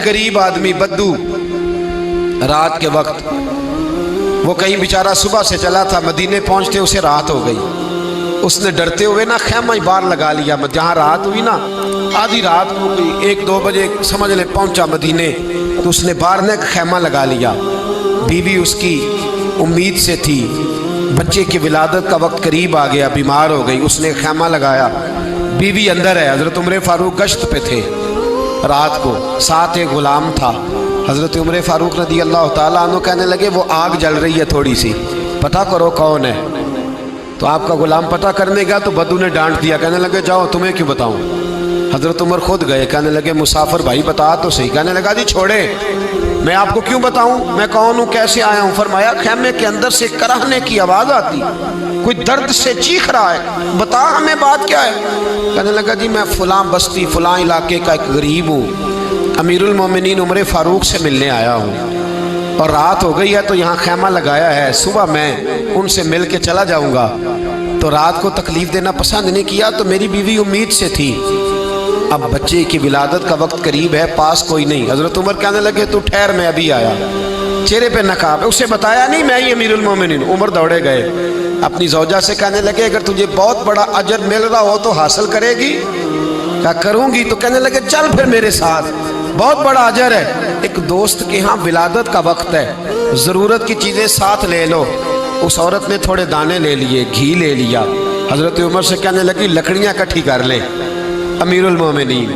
गरीब आदमी बद्दू रात के वक्त वो कहीं बेचारा सुबह से चला था, मदीने पहुंचते उसे रात हो गई। उसने डरते हुए ना खैमा ही बाहर लगा लिया। जहाँ रात हुई ना, आधी रात को कोई 1-2 बजे समझ ले पहुंचा मदीने, तो उसने बाहर ने खैमा लगा लिया। बीवी उसकी उम्मीद से थी, बच्चे की विलादत का वक्त करीब आ गया, बीमार हो गई, उसने खैमा लगाया। बीवी अंदर है, हज़रत उमर फारूक गश्त पे थे रात को, साथ एक गुलाम था। हज़रत उमर फारूक रज़ी अल्लाह ताला अन्हु कहने लगे वो आग जल रही है थोड़ी सी, पता करो कौन है। तो आपका गुलाम पता करने गया तो बद्दू ने डांट दिया, कहने लगे जाओ तुम्हें क्यों बताऊं। हज़रत उमर खुद गए, कहने लगे मुसाफिर भाई बता तो सही। कहने लगा जी छोड़े, मैं आपको क्यों बताऊं, मैं कौन हूं, कैसे आया हूं। फरमाया खैमे के अंदर से कराहने की आवाज़ आती, कोई दर्द से चीख रहा है, बता हमें बात क्या है। कहने लगा जी मैं फ़लाँ बस्ती फ़लाँ इलाके का एक गरीब हूँ, अमीरुल मोमिनीन उमर फ़ारूक से मिलने आया हूँ और रात हो गई है तो यहाँ खैमा लगाया है, सुबह मैं उनसे मिल के चला जाऊँगा। तो रात को तकलीफ़ देना पसंद नहीं किया, तो मेरी बीवी उम्मीद से थी, अब बच्चे की विलादत का वक्त करीब है, पास कोई नहीं। हज़रत उमर कहने लगे तू ठहर, मैं अभी आया। चेहरे पे नकाब, उसे बताया नहीं मैं ही अमीरुल मोमिनीन। उमर दौड़े गए, अपनी ज़ौजा से कहने लगे अगर तुझे बहुत बड़ा अजर मिल रहा हो तो हासिल करेगी। क्या करूँगी, तो कहने लगे चल फिर मेरे साथ, बहुत बड़ा अजर है। एक दोस्त के यहाँ विलादत का वक्त है, ज़रूरत की चीज़ें साथ ले लो। उस औरत ने थोड़े दाने ले लिए, घी ले लिया। हज़रत उमर से कहने लगी लकड़ियाँ इकट्ठी कर ले। अमीरुल मोमिनीन,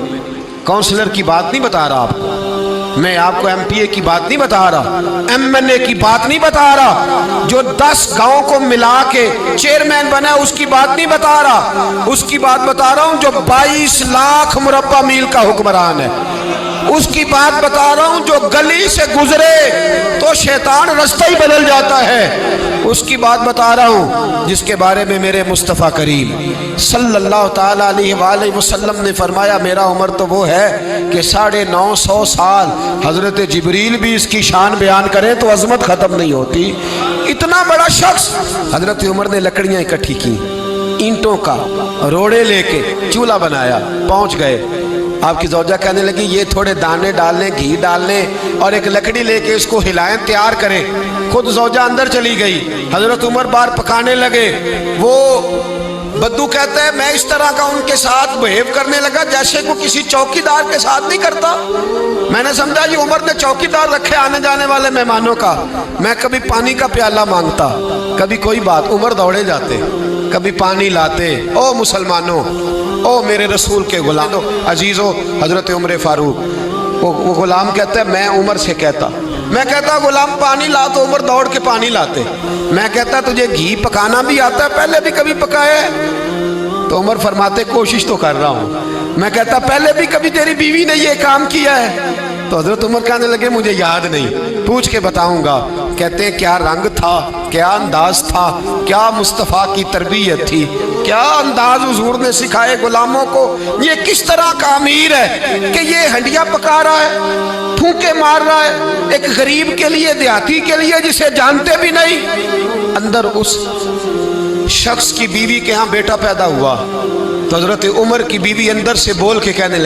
काउंसलर की बात नहीं बता रहा आपको, मैं आपको MPA की बात नहीं बता रहा, MNA की बात नहीं बता रहा, जो 10 गाँव को मिला के चेयरमैन बना उसकी बात नहीं बता रहा, उसकी बात बता रहा हूँ जो 22 लाख मुरब्बा मील का हुक्मरान है। उसकी बात बता रहा हूँ जो गली से गुजरे तो शैतान रास्ता ही बदल जाता है। उसकी बात बता रहा हूँ जिसके बारे में मेरे मुस्तफ़ा करीम सल्लल्लाहु ताला अलैहि वसल्लम ने फरमाया मेरा उम्र तो वो है कि 950 साल हज़रत जिब्रील भी इसकी शान बयान करें तो अज़मत ख़त्म नहीं होती। इतना बड़ा शख्स। हज़रत उमर ने लकड़ियाँ इकट्ठी की, ईंटों का रोड़े लेके चूल्हा बनाया, पहुँच गए। आपकी ज़ौजा कहने लगी ये थोड़े दाने डालने, घी डालने और एक लकड़ी लेके इसको हिलाएं, तैयार करें। खुद ज़ौजा अंदर चली गई, हज़रत उमर बाहर पकाने लगे। वो बद्दू कहता है मैं इस तरह का उनके साथ बिहेव करने लगा जैसे को किसी चौकीदार के साथ नहीं करता। मैंने समझा ये उमर ने चौकीदार रखे आने जाने वाले मेहमानों का। मैं कभी पानी का प्याला मांगता, कभी कोई बात, उमर दौड़े जाते, कभी पानी लाते। ओ मुसलमानों, ओ मेरे रसूल के गुलाम अजीज़ो, हज़रत उमर फारूक। वो गुलाम कहता है मैं उमर से कहता, मैं कहता गुलाम पानी ला, तो उमर दौड़ के पानी लाते। मैं कहता तुझे घी पकाना भी आता है, पहले भी कभी पकाया है? तो उमर फरमाते कोशिश तो कर रहा हूँ। मैं कहता पहले भी कभी तेरी बीवी ने ये काम किया है? तो हज़रत उमर कहने लगे मुझे याद नहीं, पूछ के बताऊंगा। कहते हैं क्या रंग था, क्या अंदाज था, क्या मुस्तफ़ा की तरबियत थी, क्या अंदाज हुजूर ने सिखाए गुलामों को। ये किस तरह का अमीर है कि ये हंडिया पका रहा है, फूंके मार रहा है एक गरीब के लिए, देहाती के लिए जिसे जानते भी नहीं। अंदर उस शख्स की बीवी के यहाँ बेटा पैदा हुआ तो हज़रत उमर की बीवी अंदर से बोल के कहने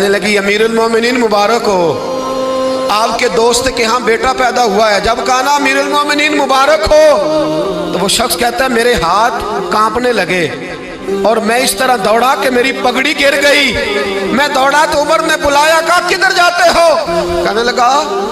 लगी अमीरुल मोमिनीन मुबारक हो, आपके दोस्त के यहाँ बेटा पैदा हुआ है। जब कहा ना अमीरुल मोमिनीन मुबारक हो तो वो शख्स कहता है मेरे हाथ कांपने लगे और मैं इस तरह दौड़ा कि मेरी पगड़ी गिर गई। मैं दौड़ा तो उमर ने बुलाया, कहा किधर जाते हो? कहने लगा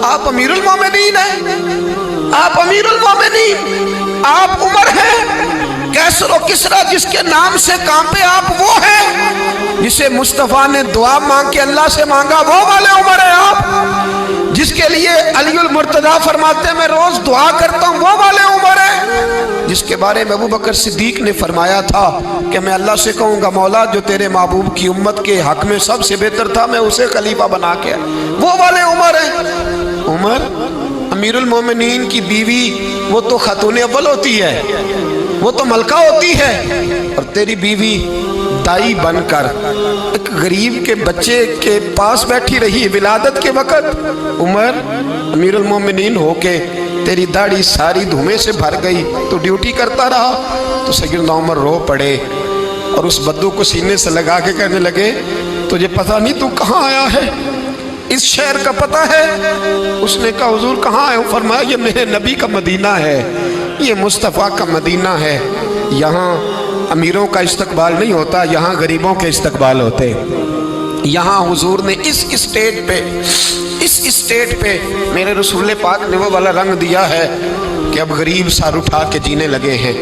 आप अमीरुल मोमिनीन हैं, आप अमीरुल मोमिनीन, आप उमर हैं। कैसर और किसरा जिसके नाम से कांपे आप वो हैं, जिसे मुस्तफ़ा ने दुआ मांग के अल्लाह से मांगा वो वाले उमर है आप, जिसके लिए अलीउल मुर्तज़ा फरमाते हैं मैं रोज दुआ करता हूँ वो वाले उमर है, जिसके बारे में अबू बकर सिद्दीक ने फरमाया था कि मैं अल्लाह से कहूँगा मौला जो तेरे महबूब की उम्मत के हक में सबसे बेहतर था मैं उसे खलीफा बना के, वो वाले उमर है। उमर अमीरुल मोमिनीन की बीवी वो तो खातून अव्वल होती है, वो तो मलका होती है, और तेरी बीवी दाई बनकर एक गरीब के बच्चे के पास बैठी रही विलादत के वक़्त। उमर अमीरुल मोमिनीन होके तेरी दाढ़ी सारी धुएं से भर गई तो ड्यूटी करता रहा। तो सैयदना उमर रो पड़े और उस बद्दू को सीने से लगा के कहने लगे तुझे पता नहीं तू कहाँ आया है? اس شہر کا پتہ ہے؟ اس نے کہا حضور کہاں ہے؟ فرمایا یہ میرے نبی کا مدینہ ہے، یہ مصطفیٰ کا مدینہ ہے، یہاں امیروں کا استقبال نہیں ہوتا، یہاں غریبوں کے استقبال ہوتے۔ یہاں حضور نے اس اسٹیٹ پہ میرے رسول پاک نے وہ والا رنگ دیا ہے کہ اب غریب سر اٹھا کے جینے لگے ہیں،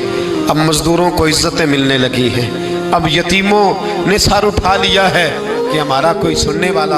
اب مزدوروں کو عزتیں ملنے لگی ہیں، اب یتیموں نے سر اٹھا لیا ہے کہ ہمارا کوئی سننے والا